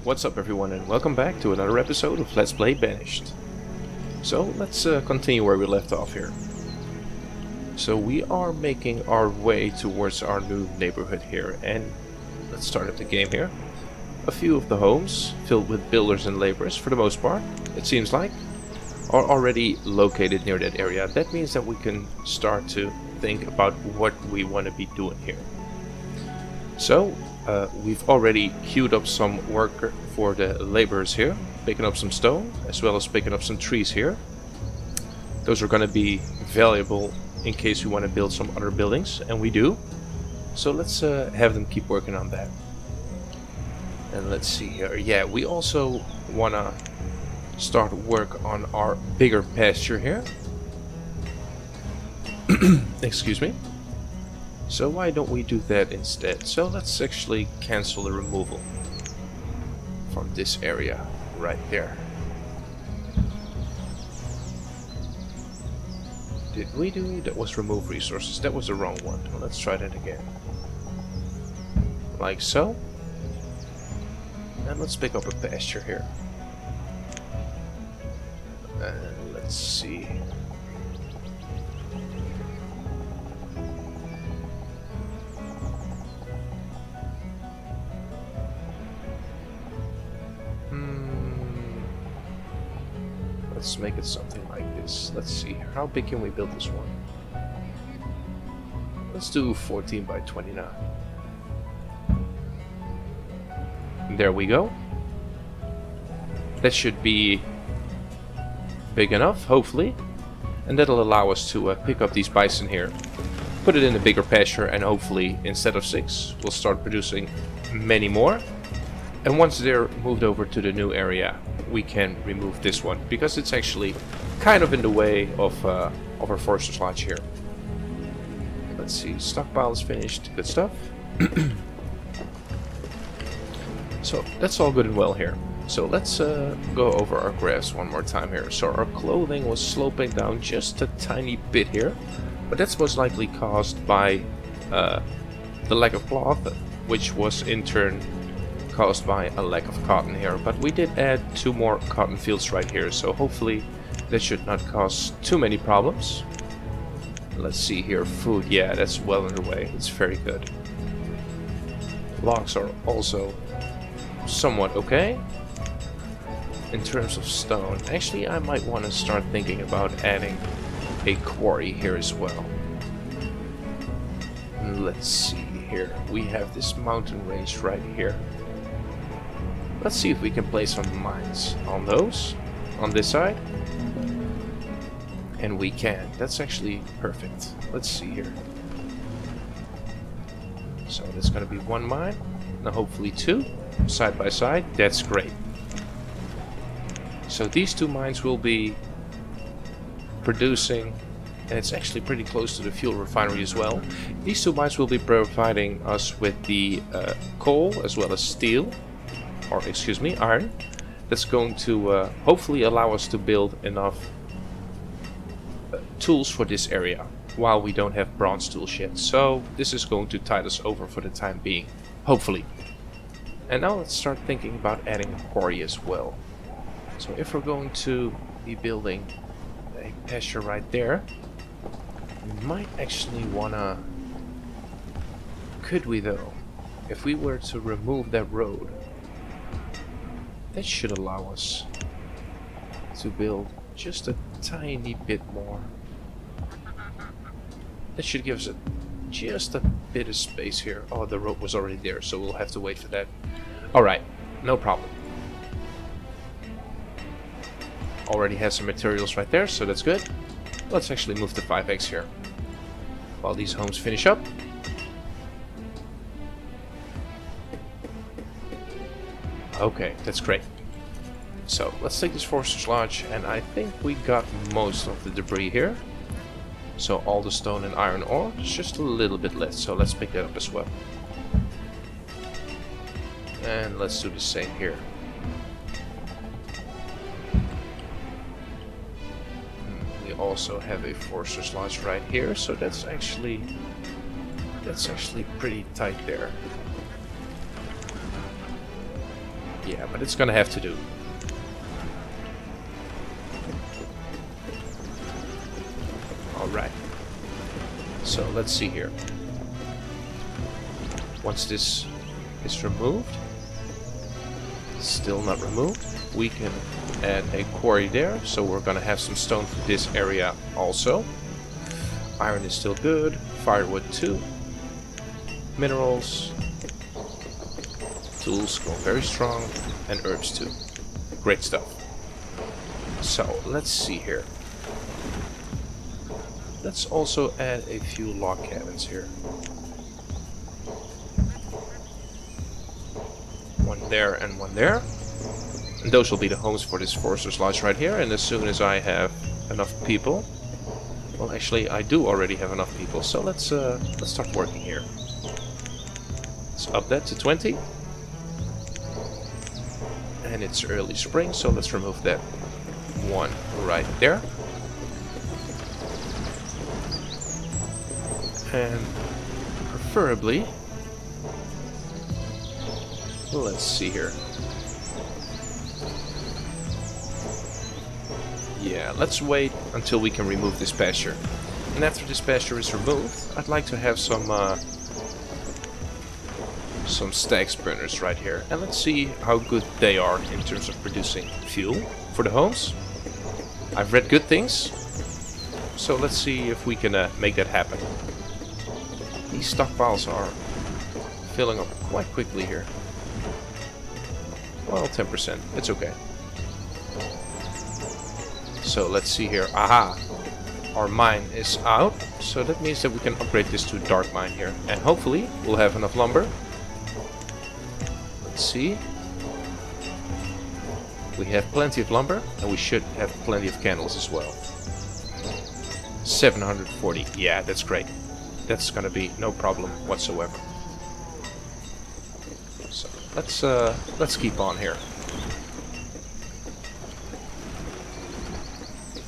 What's up everyone and welcome back to another episode of Let's Play Banished. So let's continue where we left off here. So we are making our way towards our new neighborhood here, and let's start up the game here. A few of the homes, filled with builders and laborers for the most part, it seems like, are already located near that area. That means that we can start to think about what we want to be doing here. So we've already queued up some work for the laborers here, picking up some stone as well as picking up some trees here. Those are going to be valuable in case we want to build some other buildings, and we do. So let's have them keep working on that. And let's see here. Yeah, we also want to start work on our bigger pasture here. Excuse me. So why don't we do that instead? So let's actually cancel the removal from this area right there. Did we do? That was remove resources. That was the wrong one. Well, let's try that again. Like so. And let's pick up a pasture here. And let's see. Let's make it something like this. Let's see, how big can we build this one? Let's do 14 by 29. There we go. That should be big enough, hopefully. And that'll allow us to pick up these bison here, put it in a bigger pasture, and hopefully instead of 6, we'll start producing many more. And once they're moved over to the new area, we can remove this one, because it's actually kind of in the way of our forester's lodge here. Let's see, stockpile is finished, good stuff. So that's all good and well here. So let's go over our graphs one more time here. So our clothing was sloping down just a tiny bit here, but that's most likely caused by the lack of cloth, which was in turn caused by a lack of cotton here. But we did add 2 more cotton fields right here, so hopefully that should not cause too many problems. Let's see here, food, yeah, that's well underway, it's very good. Logs are also somewhat okay. In terms of stone, actually I might want to start thinking about adding a quarry here as well. Let's see here, we have this mountain range right here. Let's see if we can place some mines on those, on this side. And we can. That's actually perfect. Let's see here. So there's going to be 1 mine, and hopefully 2, side by side. That's great. So these 2 mines will be producing, and it's actually pretty close to the fuel refinery as well. These 2 mines will be providing us with the coal as well as steel. Or excuse me, iron. That's going to hopefully allow us to build enough tools for this area, while we don't have bronze tools yet. So this is going to tide us over for the time being, hopefully. And now let's start thinking about adding a quarry as well. So if we're going to be building a pasture right there, we might actually wanna... Could we though? If we were to remove that road, that should allow us to build just a tiny bit more. That should give us just a bit of space here. Oh, the road was already there, so we'll have to wait for that. Alright, no problem. Already has some materials right there, so that's good. Let's actually move to 5x here, while these homes finish up. Okay, that's great. So let's take this forester's lodge, and I think we got most of the debris here. So all the stone and iron ore, there's just a little bit left, so let's pick that up as well. And let's do the same here. We also have a forester's lodge right here, so that's actually pretty tight there. Yeah, but it's gonna have to do. Alright. So let's see here. Once this is removed, still not removed, we can add a quarry there. So we're gonna have some stone for this area also. Iron is still good. Firewood too. Minerals. Tools go very strong. And herbs too. Great stuff. So let's see here. Let's also add a few log cabins here. One there and one there. And those will be the homes for this forester's lodge right here. And as soon as I have enough people, well, actually, I do already have enough people. So let's start working here. Let's up that to 20. And it's early spring, so let's remove that one right there. And preferably, let's see here. Yeah, let's wait until we can remove this pasture. And after this pasture is removed, I'd like to have some stags burners right here. And let's see how good they are in terms of producing fuel for the homes. I've read good things, so let's see if we can make that happen. These stockpiles are filling up quite quickly here. Well, 10%, it's okay. So let's see here. Aha! Our mine is out, so that means that we can upgrade this to a dark mine here. And hopefully we'll have enough lumber. Let's see. We have plenty of lumber, and we should have plenty of candles as well. 740. Yeah, that's great. That's gonna be no problem whatsoever. So let's keep on here.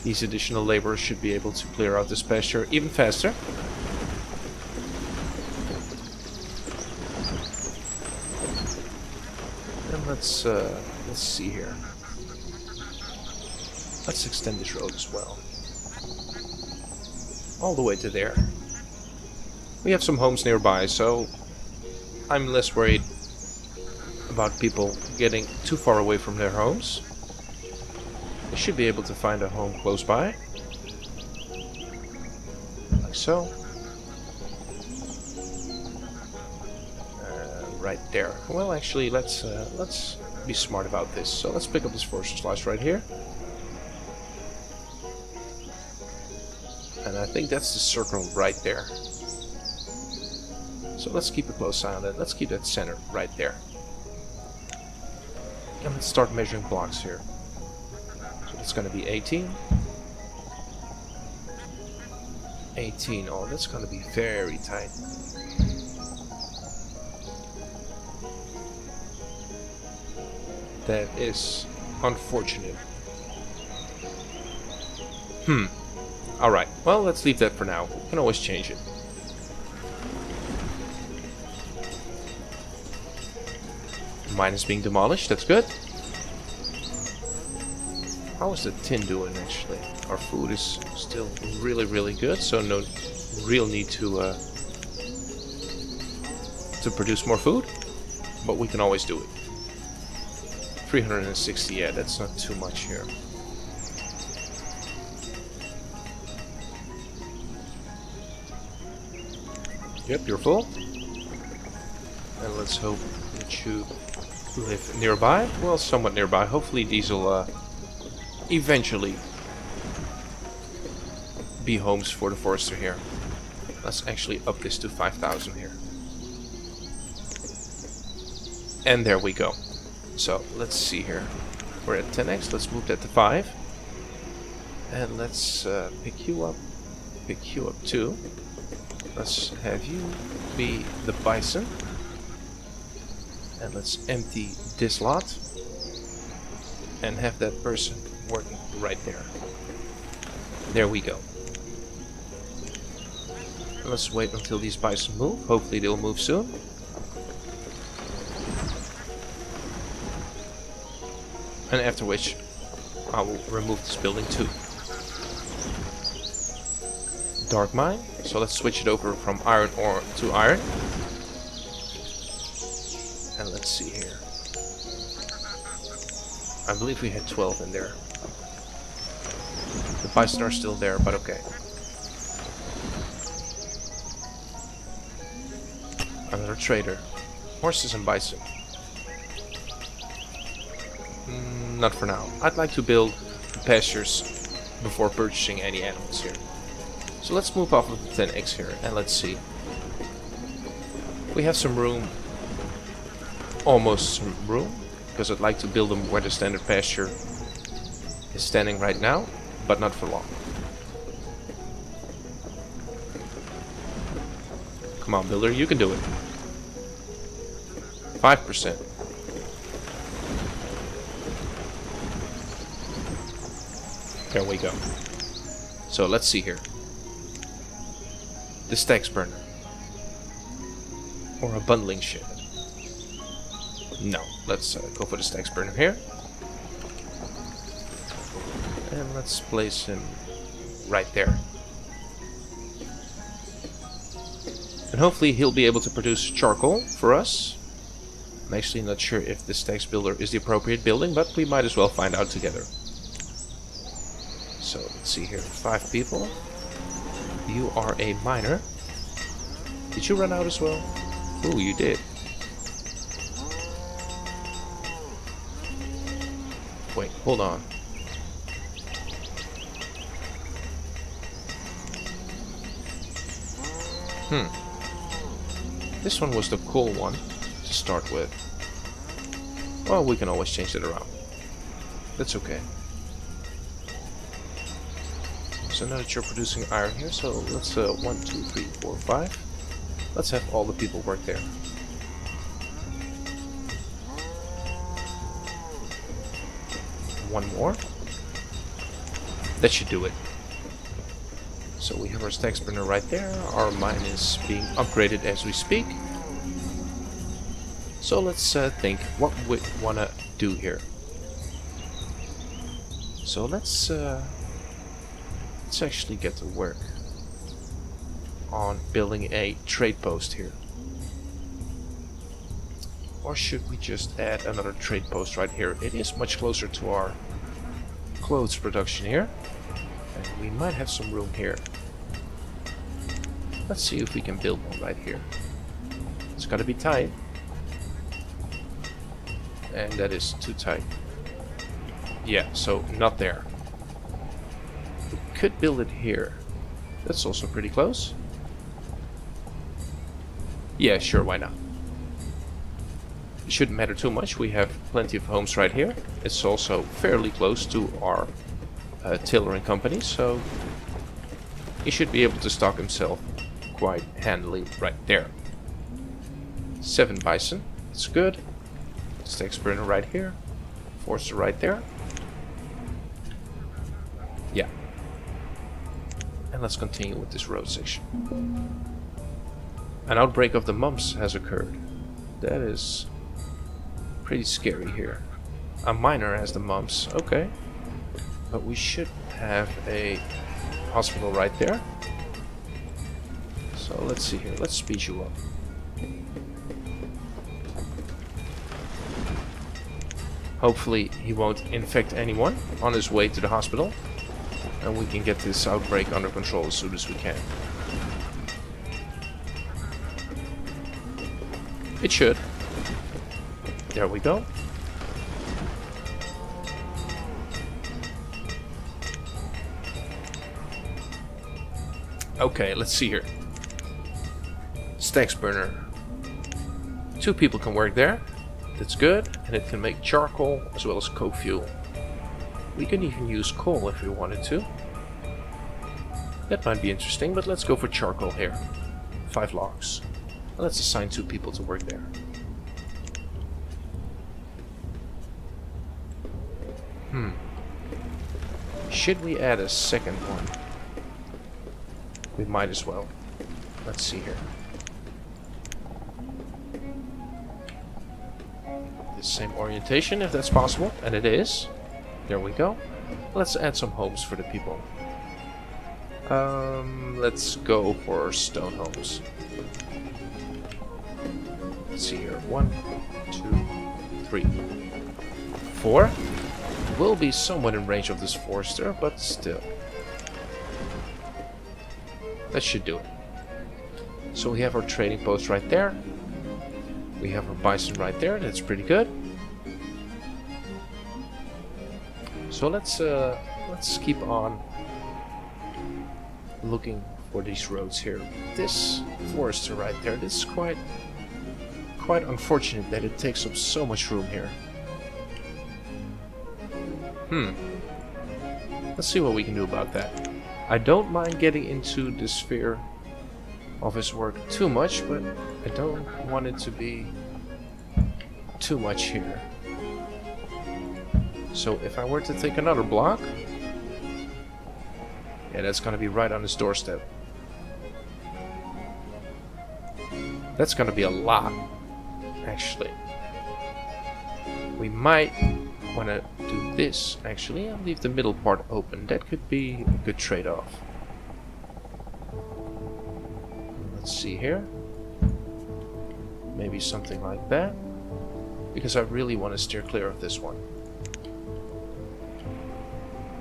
These additional laborers should be able to clear out this pasture even faster. And let's see here. Let's extend this road as well. All the way to there. We have some homes nearby, so I'm less worried about people getting too far away from their homes. They should be able to find a home close by. Like so. Right there. Well, actually, let's be smart about this. So let's pick up this forest slice right here. And I think that's the circle right there. So let's keep a close eye on that. Let's keep that center right there. And let's start measuring blocks here. So it's going to be 18. 18. Oh, that's going to be very tight. That is unfortunate. Alright, well, let's leave that for now. We can always change it. Mine is being demolished, that's good. How is the tin doing, actually? Our food is still really, really good, so no real need to produce more food. But we can always do it. 360, yeah, that's not too much here. Yep, you're full. And let's hope that you live nearby. Well, somewhat nearby. Hopefully these will eventually be homes for the forester here. Let's actually up this to 5,000 here. And there we go. So let's see here. We're at 10x. Let's move that to 5. And let's pick you up. Pick you up too. Let's have you be the bison. And let's empty this lot. And have that person working right there. There we go. And let's wait until these bison move. Hopefully they'll move soon. And after which I will remove this building too. Dark mine. So let's switch it over from iron ore to iron. And let's see here. I believe we had 12 in there. The bison are still there, but okay. Another trader. Horses and bison. Not for now. I'd like to build pastures before purchasing any animals here. So let's move off of the 10x here and let's see. We have some room. Almost some room. Because I'd like to build them where the standard pasture is standing right now. But not for long. Come on, builder, you can do it. 5%. There we go. So let's see here. The stacks burner. Or a bundling shed. No, let's go for the stacks burner here. And let's place him right there. And hopefully he'll be able to produce charcoal for us. I'm actually not sure if the stacks builder is the appropriate building, but we might as well find out together. So let's see here, 5 people. You are a miner. Did you run out as well? Ooh, you did. Wait, hold on. This one was the coal one to start with. Well, we can always change it around. That's okay. So now that you're producing iron here, so let's 1, 2, 3, 4, 5. Let's have all the people work there. One more. That should do it. So we have our stacks burner right there. Our mine is being upgraded as we speak. So let's think what we want to do here. So let's actually get to work on building a trade post here. Or should we just add another trade post right here? It is much closer to our clothes production here. And we might have some room here. Let's see if we can build one right here. It's gotta be tight. And that is too tight. Yeah, so not there. We could build it here. That's also pretty close. Yeah, sure, why not? It shouldn't matter too much. We have plenty of homes right here. It's also fairly close to our tailoring company, so he should be able to stock himself quite handily right there. 7 bison. That's good. Stacks burner right here. Forester right there. Yeah. And let's continue with this road section. An outbreak of the mumps has occurred. That is pretty scary here. A miner has the mumps. Okay. But we should have a hospital right there. So let's see here. Let's speed you up. Hopefully he won't infect anyone on his way to the hospital. And we can get this outbreak under control as soon as we can. It should. There we go. Okay, let's see here. Stacks burner. 2 people can work there. That's good. And it can make charcoal as well as coke fuel. We can even use coal if we wanted to. That might be interesting, but let's go for charcoal here. 5 logs. And let's assign 2 people to work there. Should we add a second one? We might as well. Let's see here. the same orientation if that's possible, and it is. There we go. Let's add some homes for the people. Let's go for stone homes. Let's see here. 1, 2, 3, 4. Will be somewhat in range of this forester, but still. That should do it. So we have our trading post right there. We have our bison right there. That's pretty good. So let's keep on looking for these roads here. This forester right there. This is quite unfortunate that it takes up so much room here. Let's see what we can do about that. I don't mind getting into the sphere of his work too much, but I don't want it to be too much here. So if I were to take another block, yeah, that's gonna be right on his doorstep. That's gonna be a lot, actually. We might want to do this, actually, and leave the middle part open. That could be a good trade-off. Let's see here. Maybe something like that. Because I really want to steer clear of this one.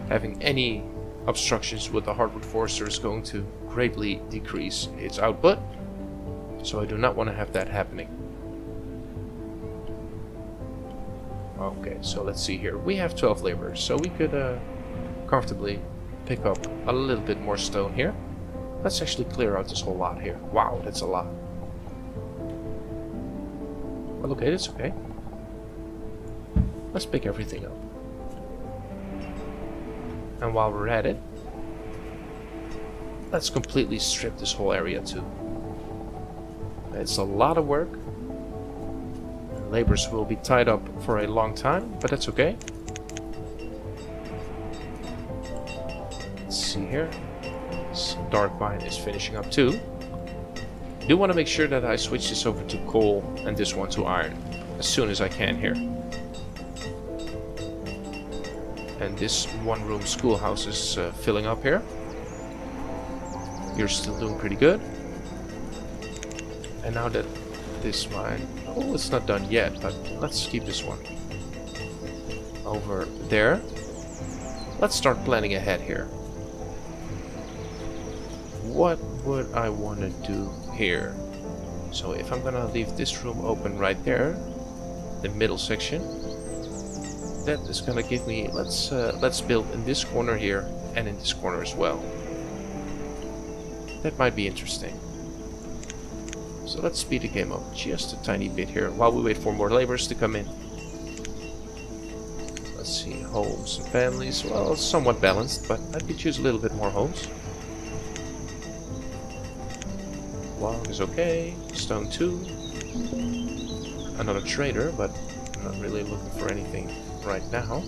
Having any obstructions with the hardwood forester is going to greatly decrease its output. So I do not want to have that happening. Okay, so let's see here. We have 12 laborers, so we could comfortably pick up a little bit more stone here. Let's actually clear out this whole lot here. Wow, that's a lot. Well, okay, that's okay. Let's pick everything up. And while we're at it, let's completely strip this whole area too. It's a lot of work. Laborers will be tied up for a long time, but that's okay. Let's see here. This dark mine is finishing up too. I do want to make sure that I switch this over to coal and this one to iron as soon as I can here. And this one-room schoolhouse is filling up here. You're still doing pretty good. And now that this mine... Oh, it's not done yet, but let's keep this one over there. Let's start planning ahead here. What would I want to do here? So if I'm gonna leave this room open right there, the middle section, that is gonna give me... Let's build in this corner here and in this corner as well. That might be interesting. So let's speed the game up just a tiny bit here while we wait for more laborers to come in. Let's see, homes and families. Well, it's somewhat balanced, but I could choose a little bit more homes. Log is okay. Stone 2. Another trader, but I'm not really looking for anything right now.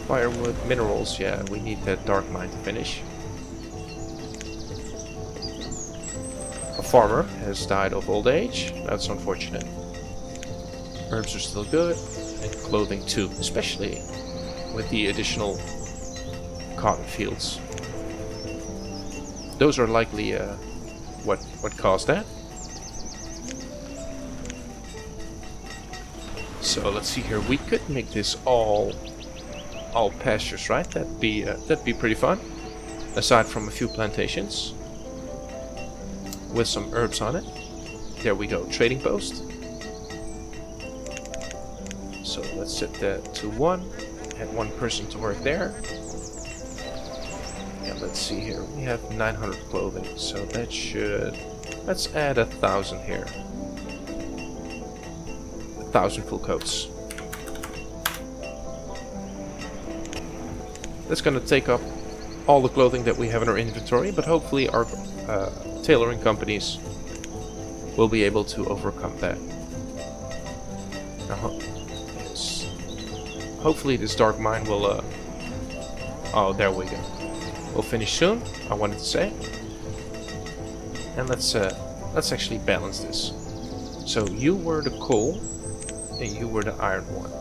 Firewood, minerals, yeah, we need that dark mine to finish. A farmer has died of old age. That's unfortunate. Herbs are still good, and clothing too, especially with the additional cotton fields. Those are likely what caused that. So let's see here. We could make this all pastures, right? That'd be pretty fun. Aside from a few plantations with some herbs on it. There we go. Trading post. So let's set that to 1 and 1 person to work there. And let's see here. We have 900 clothing, so that should... Let's add 1,000 here. 1,000 full coats. That's gonna take up all the clothing that we have in our inventory, but hopefully our tailoring companies will be able to overcome that. Now, yes. Hopefully this dark mine will... Oh, there we go. We'll finish soon, I wanted to say. And let's actually balance this. So you were the coal, And you were the iron one.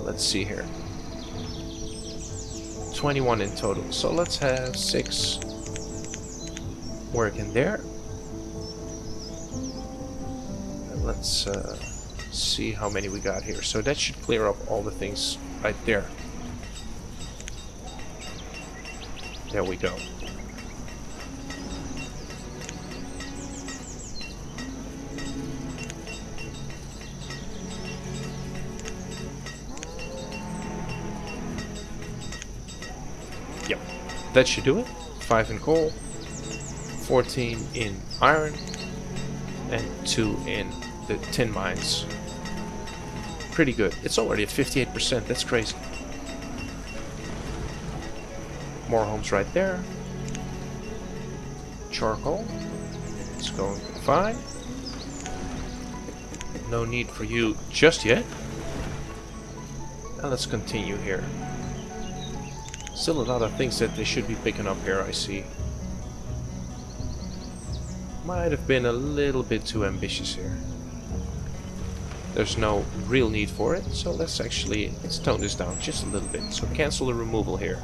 Let's see here. 21 in total. So let's have 6 working there. And let's see how many we got here. So that should clear up all the things right there. There we go. Yep, that should do it. 5 in coal, 14 in iron, and 2 in the tin mines. Pretty good. It's already at 58%. That's crazy. More homes right there. Charcoal. It's going fine. No need for you just yet. And let's continue here. Still a lot of things that they should be picking up here, I see. Might have been a little bit too ambitious here. There's no real need for it, so let's tone this down just a little bit. So cancel the removal here.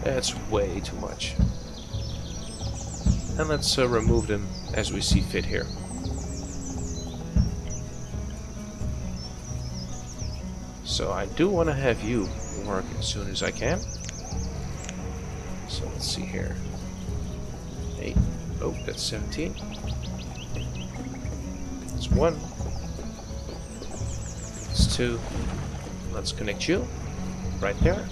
That's way too much. And let's remove them as we see fit here. So I do want to have you work as soon as I can. So let's see here. 8. Oh, that's 17. That's 1. That's 2. Let's connect you right there.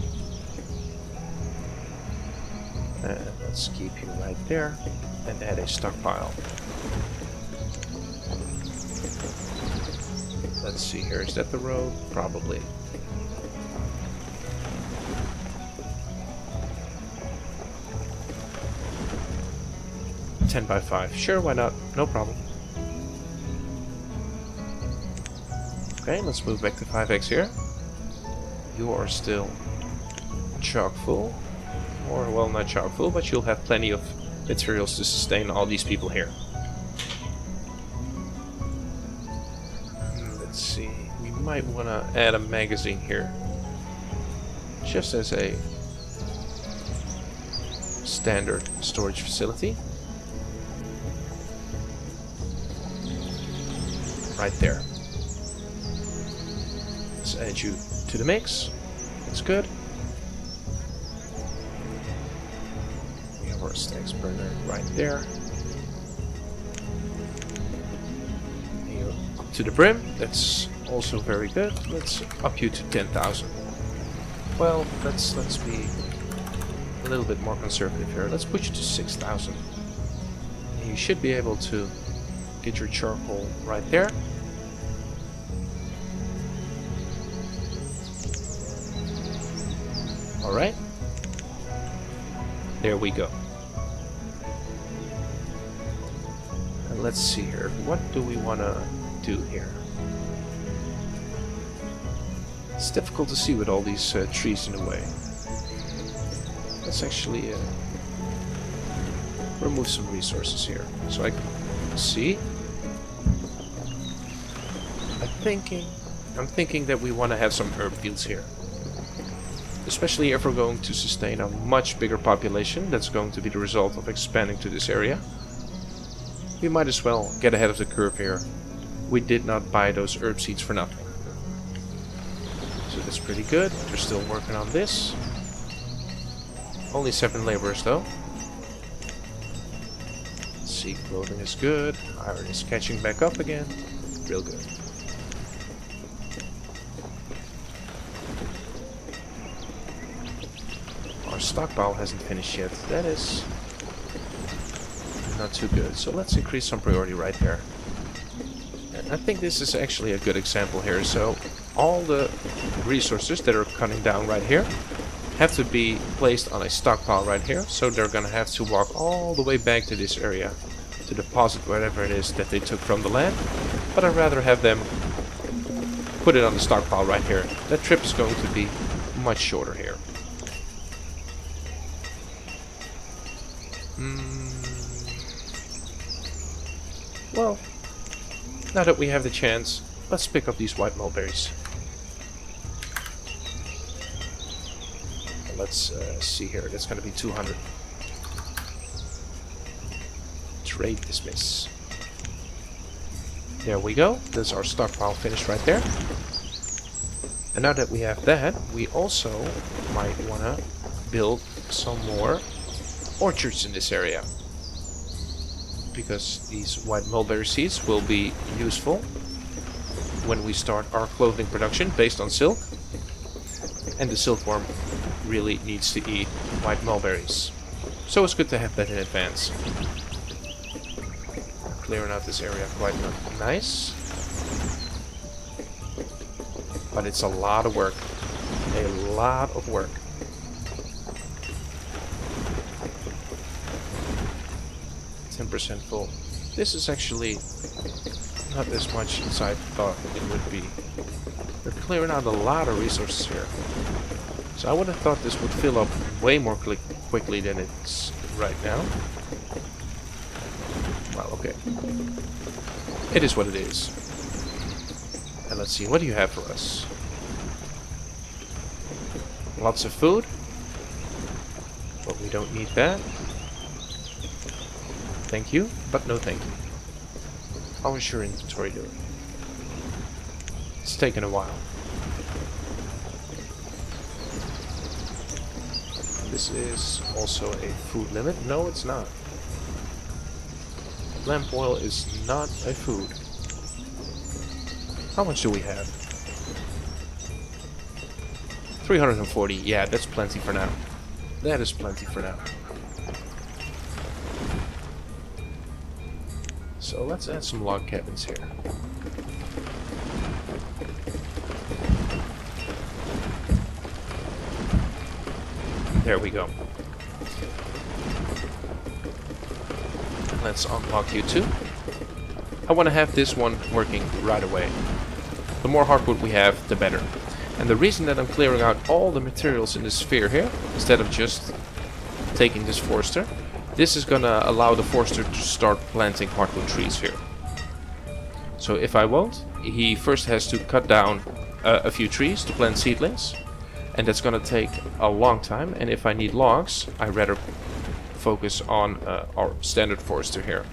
And let's keep you right there and add a stockpile. Let's see here, is that the road? Probably. $10 by $5. Sure, why not? No problem. Okay, let's move back to 5x here. You are still chock full. Or, well, not chock full, but you'll have plenty of materials to sustain all these people here. Let's see. We might want to add a magazine here. Just as a standard storage facility. Right there. Let's add you to the mix. That's good. We have our stacks burner right there. Here up to the brim. That's also very good. Let's up you to 10,000. Well, let's be a little bit more conservative here. Let's put you to 6,000. You should be able to get your charcoal right there. Alright. There we go. And let's see here. What do we want to do here? It's difficult to see with all these trees in the way. Let's actually remove some resources here. So I can see. I'm thinking that we want to have some herb fields here. Especially if we're going to sustain a much bigger population that's going to be the result of expanding to this area. We might as well get ahead of the curve here. We did not buy those herb seeds for nothing. So that's pretty good. They're still working on this. Only 7 laborers though. Let's see, clothing is good. Iron is catching back up again. Real good. Stockpile hasn't finished yet. That is not too good. So let's increase some priority right there. And I think this is actually a good example here. So all the resources that are cutting down right here have to be placed on a stockpile right here. So they're going to have to walk all the way back to this area to deposit whatever it is that they took from the land. But I'd rather have them put it on the stockpile right here. That trip is going to be much shorter here. Well, now that we have the chance, let's pick up these white mulberries. Let's see here. That's going to be 200. Trade dismiss. There we go. There's our stockpile finished right there. And now that we have that, we also might want to build some more orchards in this area. Because these white mulberry seeds will be useful when we start our clothing production based on silk. And the silkworm really needs to eat white mulberries. So it's good to have that in advance. Clearing out this area quite nice. But it's a lot of work. A lot of work. %, full. This is actually not as much as I thought it would be. We're clearing out a lot of resources here. So I would have thought this would fill up way more quickly than it's right now. Well, okay. It is what it is. And let's see, what do you have for us? Lots of food. But we don't need that. Thank you, but no thank you. How is your inventory doing? It's taken a while. This is also a food limit. No, it's not. Lamp oil is not a food. How much do we have? 340. Yeah, that's plenty for now. That is plenty for now. So let's add some log cabins here. There we go. Let's unlock you too. I want to have this one working right away. The more hardwood we have, the better. And the reason that I'm clearing out all the materials in this sphere here, instead of just taking this forester, this is gonna allow the forester to start planting hardwood trees here. So if I won't, he first has to cut down a few trees to plant seedlings. And that's gonna take a long time. And if I need logs, I'd rather focus on our standard forester here.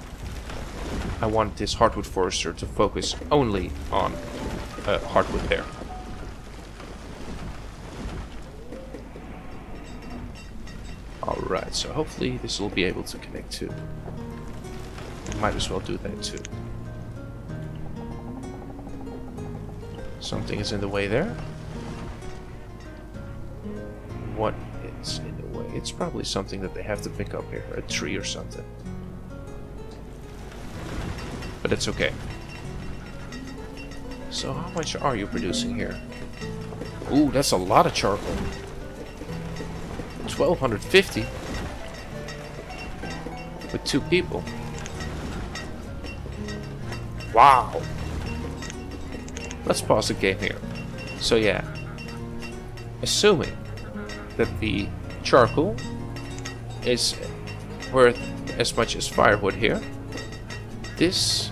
I want this hardwood forester to focus only on hardwood there. Alright, so hopefully this will be able to connect too. Might as well do that too. Something is in the way there. What is in the way? It's probably something that they have to pick up here. A tree or something. But it's okay. So how much are you producing here? Ooh, that's a lot of charcoal. 1250 with 2 people. Wow. Let's pause the game here. So yeah, assuming that the charcoal is worth as much as firewood here, this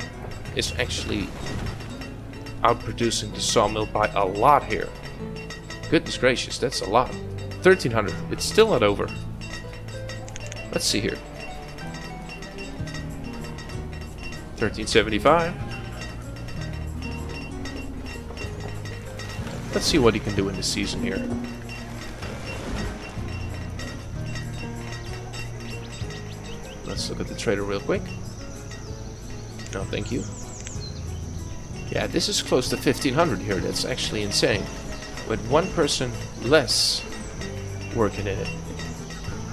is actually outproducing the sawmill by a lot here. Goodness gracious, that's a lot. 1300. It's still not over. Let's see here. 1375. Let's see what he can do in this season here. Let's look at the trader real quick. No, thank you. Yeah, this is close to 1500 here. That's actually insane. With 1 person less working in it.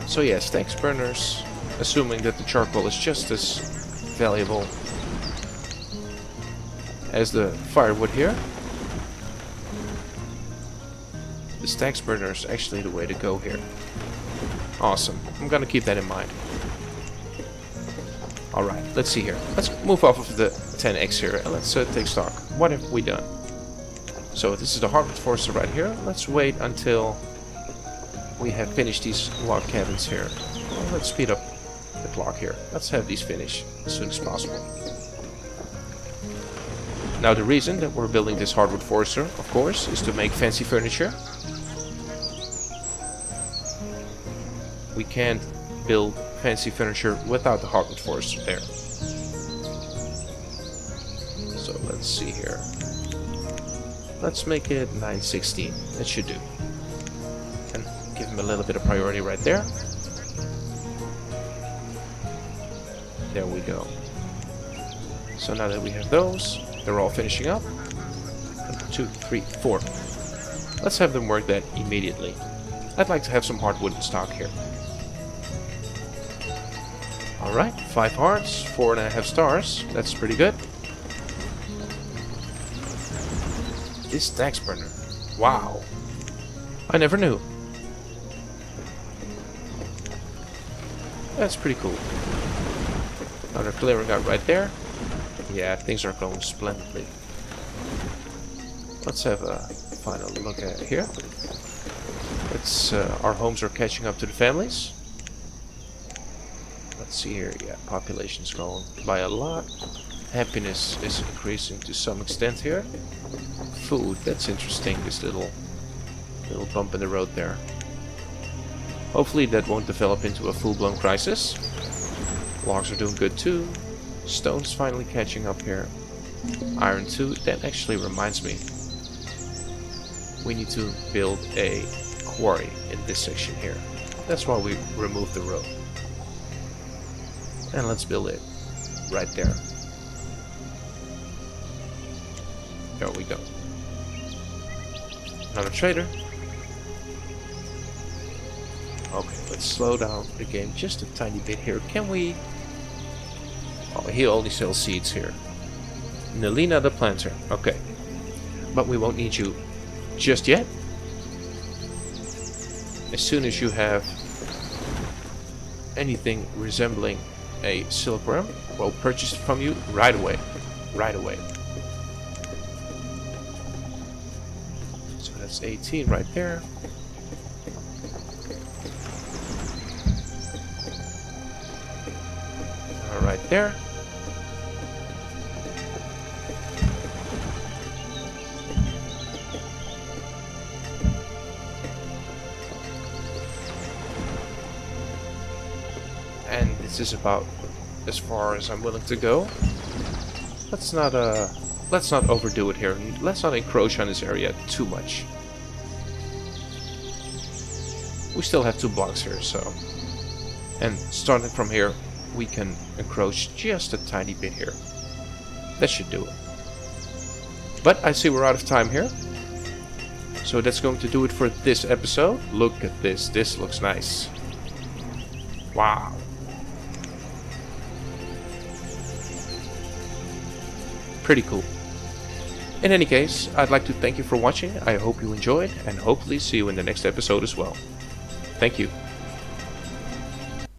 So yeah, stacks burners, assuming that the charcoal is just as valuable as the firewood here. The stacks burner is actually the way to go here. Awesome. I'm gonna keep that in mind. Alright, let's see here. Let's move off of the 10x here and let's take stock. What have we done? So this is the hardwood forester right here. Let's wait until we have finished these log cabins here. Well, let's speed up the clock here. Let's have these finished as soon as possible. Now the reason that we're building this hardwood forester, of course, is to make fancy furniture. We can't build fancy furniture without the hardwood forester there. So let's see here. Let's make it 916. That should do. And give him a little bit of priority right there. There we go. So now that we have those, they're all finishing up. 1, 2, 3, 4. Let's have them work that immediately. I'd like to have some hardwood in stock here. Alright, 5 hearts, 4.5 stars. That's pretty good. This tax burner. Wow. I never knew. That's pretty cool. Another clearing out right there. Yeah, things are going splendidly. Let's have a final look at here. Our homes are catching up to the families. Let's see here. Yeah, population's growing by a lot. Happiness is increasing to some extent here. Food, that's interesting, this little bump in the road there. Hopefully that won't develop into a full-blown crisis. Logs are doing good too. Stone's finally catching up here. Iron 2, that actually reminds me. We need to build a quarry in this section here. That's why we removed the road. And let's build it right there. There we go. Another trader. Okay, let's slow down the game just a tiny bit here. Can we... Oh, he only sells seeds here. Nelina the planter. Okay. But we won't need you just yet. As soon as you have anything resembling a silkworm, we'll purchase it from you right away. Right away. So that's 18 right there. Right there. And this is about as far as I'm willing to go. Let's not overdo it here. Let's not encroach on this area too much. We still have 2 blocks here, so. And starting from here, we can encroach just a tiny bit here. That should do it. But I see we're out of time here. So that's going to do it for this episode. Look at this. This looks nice. Wow. Pretty cool. In any case, I'd like to thank you for watching. I hope you enjoyed and hopefully see you in the next episode as well. Thank you.